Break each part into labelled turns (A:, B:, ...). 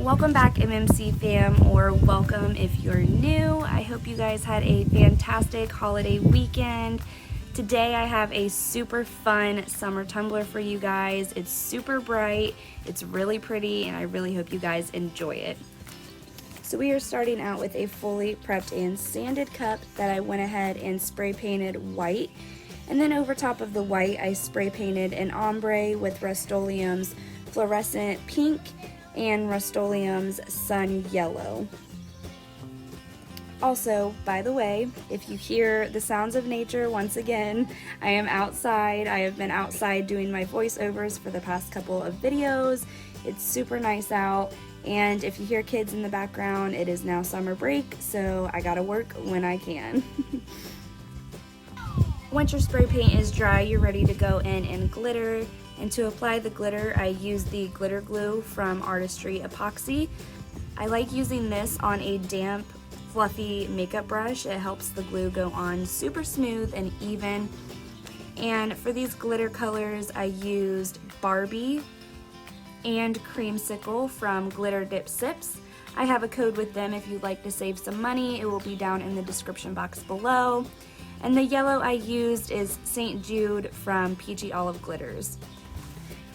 A: Welcome back, MMC fam, or welcome if you're new. I hope you guys had a fantastic holiday weekend. Today I have a super fun summer tumbler for you guys. It's super bright, it's really pretty, and I really hope you guys enjoy it. So we are starting out with a fully prepped and sanded cup that I went ahead and spray painted white. And then over top of the white, I spray painted an ombre with Rustoleum's Florescent Pink and Rustoleum's Sun Yellow. Also, by the way, if you hear the sounds of nature, once again, I am outside. I have been outside doing my voiceovers for the past couple of videos. It's super nice out, and if you hear kids in the background, it is now summer break, so I gotta work when I can. Once your spray paint is dry, you're ready to go in and glitter. And to apply the glitter, I use the glitter glue from Artistry Epoxy. I like using this on a damp, fluffy makeup brush. It helps the glue go on super smooth and even. And for these glitter colors, I used Barbie and Creamsicle from Glitter Dip Sips. I have a code with them if you'd like to save some money. It will be down in the description box below. And the yellow I used is St. Jude from Peachy Olive Glitters.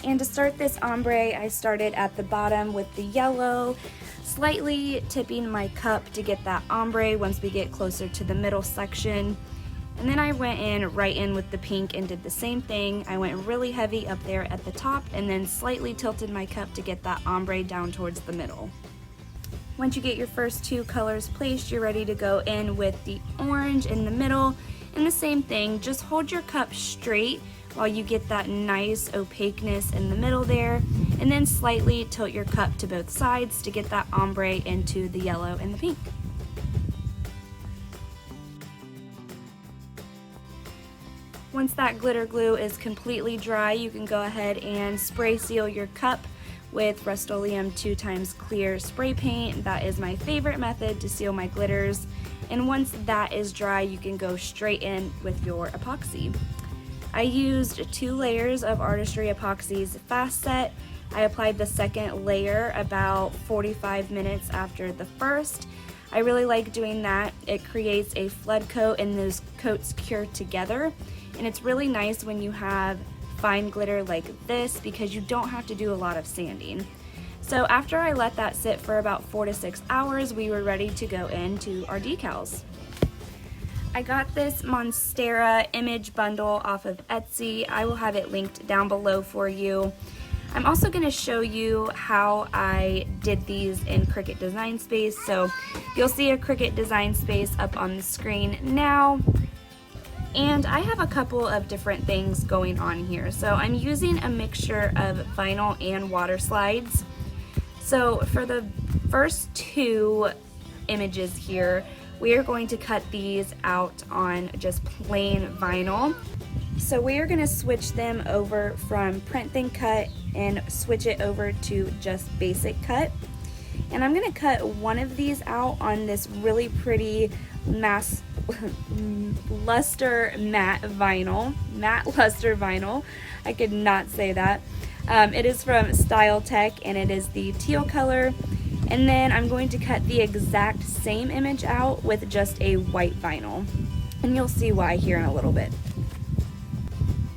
A: And to start this ombre, I started at the bottom with the yellow, slightly tipping my cup to get that ombre once we get closer to the middle section. And then I went right in with the pink and did the same thing. I went really heavy up there at the top and then slightly tilted my cup to get that ombre down towards the middle. Once you get your first two colors placed, you're ready to go in with the orange in the middle. And the same thing, just hold your cup straight while you get that nice opaqueness in the middle there, and then slightly tilt your cup to both sides to get that ombre into the yellow and the pink. Once that glitter glue is completely dry, you can go ahead and spray seal your cup with Rustoleum 2x clear spray paint. That is my favorite method to seal my glitters. And once that is dry, you can go straight in with your epoxy. I used 2 layers of Artistry Epoxy's Fast Set. I applied the second layer about 45 minutes after the first. I really like doing that. It creates a flood coat and those coats cure together. And it's really nice when you have fine glitter like this because you don't have to do a lot of sanding. So after I let that sit for about 4 to 6 hours, we were ready to go into our decals. I got this Monstera image bundle off of Etsy. I will have it linked down below for you. I'm also going to show you how I did these in Cricut Design Space. So you'll see a Cricut Design Space up on the screen now. And I have a couple of different things going on here. So I'm using a mixture of vinyl and water slides. So for the first 2 images here, we are going to cut these out on just plain vinyl. So we are going to switch them over from print then cut and switch it over to just basic cut. And I'm going to cut one of these out on this really pretty luster matte luster vinyl. I could not say that. It is from Style Tech and it is the teal color. And then I'm going to cut the exact same image out with just a white vinyl. And you'll see why here in a little bit.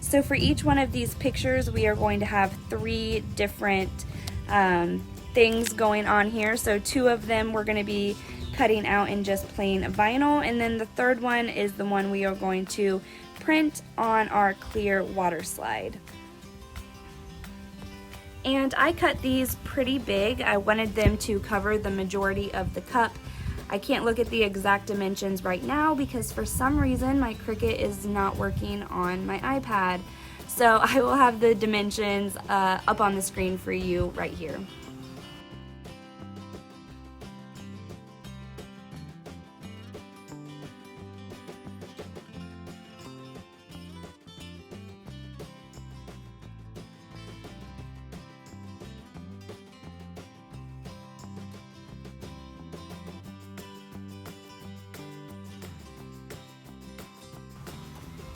A: So for each one of these pictures, we are going to have 3 different things going on here. So 2 of them we're going to be cutting out in just plain vinyl. And then the third one is the one we are going to print on our clear water slide. And I cut these pretty big. I wanted them to cover the majority of the cup. I can't look at the exact dimensions right now because for some reason my Cricut is not working on my iPad. So I will have the dimensions up on the screen for you right here.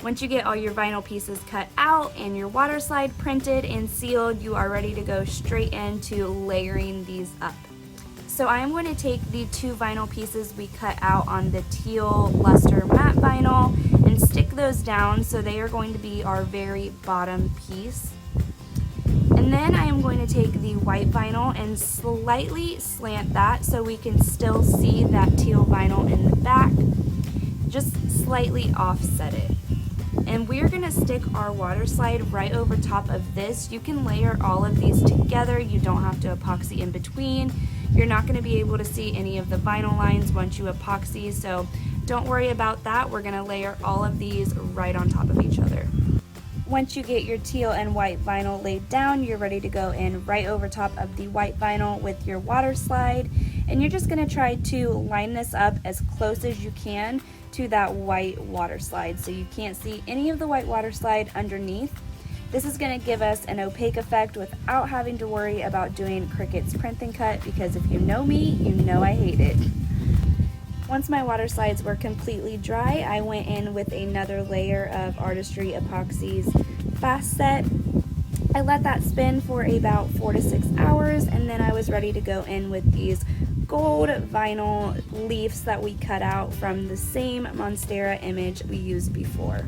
A: Once you get all your vinyl pieces cut out and your water slide printed and sealed, you are ready to go straight into layering these up. So I am going to take the 2 vinyl pieces we cut out on the teal luster matte vinyl and stick those down, so they are going to be our very bottom piece. And then I am going to take the white vinyl and slightly slant that so we can still see that teal vinyl in the back. Just slightly offset it. And we're going to stick our water slide right over top of this. You can layer all of these together. You don't have to epoxy in between. You're not going to be able to see any of the vinyl lines once you epoxy, so don't worry about that. We're going to layer all of these right on top of each other. Once you get your teal and white vinyl laid down, you're ready to go in right over top of the white vinyl with your water slide, and you're just going to try to line this up as close as you can to that white water slide so you can't see any of the white water slide underneath. This is going to give us an opaque effect without having to worry about doing Cricut's print and cut, because if you know me, you know I hate it. Once my water slides were completely dry, I went in with another layer of Artistry Epoxy's Fast Set. I let that spin for about 4 to 6 hours, and then I was ready to go in with these gold vinyl leaves that we cut out from the same Monstera image we used before.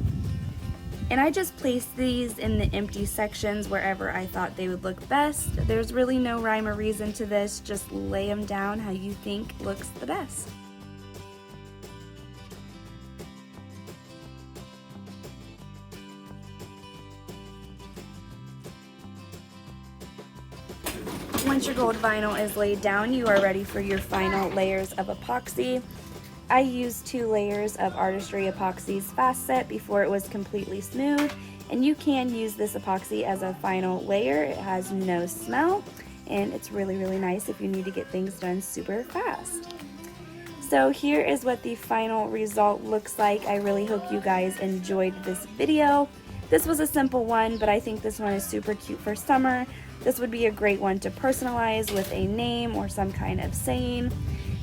A: And I just placed these in the empty sections wherever I thought they would look best. There's really no rhyme or reason to this, just lay them down how you think looks the best. Once your gold vinyl is laid down, you are ready for your final layers of epoxy. I used 2 layers of Artistry Epoxy's Fast Set before it was completely smooth, and you can use this epoxy as a final layer. It has no smell, and it's really, really nice if you need to get things done super fast. So here is what the final result looks like. I really hope you guys enjoyed this video. This was a simple one, but I think this one is super cute for summer. This would be a great one to personalize with a name or some kind of saying.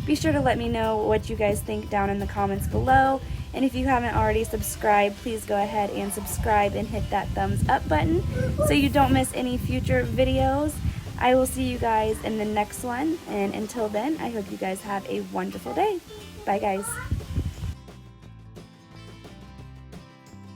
A: Be sure to let me know what you guys think down in the comments below. And if you haven't already subscribed, please go ahead and subscribe and hit that thumbs up button so you don't miss any future videos. I will see you guys in the next one. And until then, I hope you guys have a wonderful day. Bye guys.